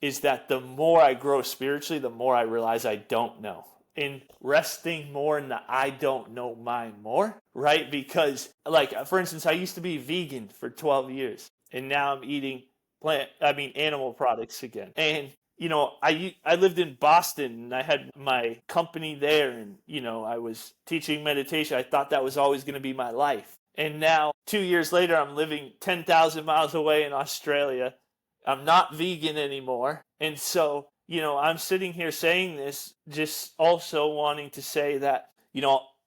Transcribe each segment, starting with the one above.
is that the more I grow spiritually, the more I realize I don't know. In resting more in the I don't know mind more, right? Because, like, for instance, I used to be vegan for 12 years, and now I'm eating animal products again. And I lived in Boston and I had my company there, and I was teaching meditation. I thought that was always going to be my life. And now 2 years later, I'm living 10,000 miles away in Australia. I'm not vegan anymore. And so, I'm sitting here saying this, just also wanting to say that,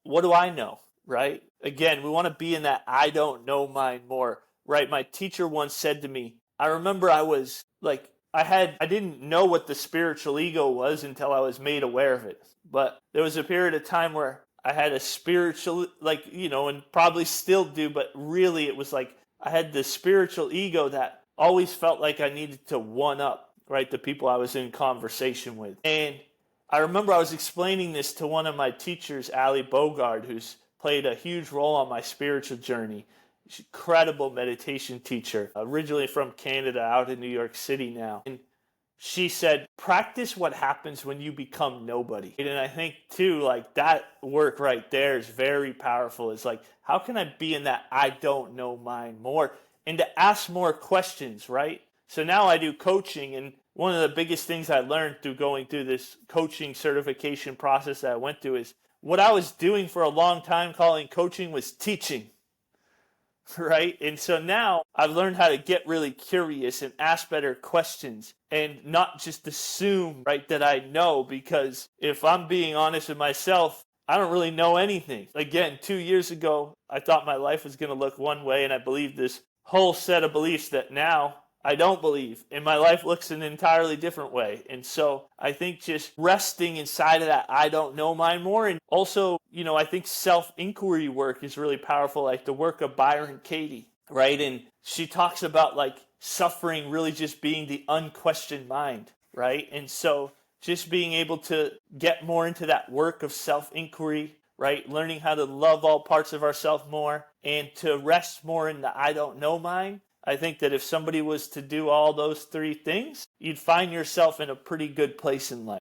what do I know, right? Again, we want to be in that I don't know mind more, right? My teacher once said to me, I remember I was like, I didn't know what the spiritual ego was until I was made aware of it. But there was a period of time where I had a spiritual, like, and probably still do, but really it was like I had this spiritual ego that always felt like I needed to one up, right, the people I was in conversation with. And I remember I was explaining this to one of my teachers, Ali Bogard, who's played a huge role on my spiritual journey. She's an incredible meditation teacher, originally from Canada, out in New York City now. And she said, practice what happens when you become nobody. And I think too, like, that work right there is very powerful. It's like, how can I be in that I don't know mind more, and to ask more questions, right? So now I do coaching, and one of the biggest things I learned through going through this coaching certification process that I went through is what I was doing for a long time calling coaching was teaching. Right? And so now I've learned how to get really curious and ask better questions and not just assume, right, that I know, because if I'm being honest with myself, I don't really know anything. Again, 2 years ago, I thought my life was going to look one way, and I believed this whole set of beliefs that now I don't believe, and my life looks an entirely different way. And so I think just resting inside of that I don't know mind more, and also, I think self-inquiry work is really powerful, like the work of Byron Katie, right? And she talks about, like, suffering really just being the unquestioned mind, right? And so just being able to get more into that work of self-inquiry, right? Learning how to love all parts of ourselves more and to rest more in the I don't know mind. I think that if somebody was to do all those three things, you'd find yourself in a pretty good place in life.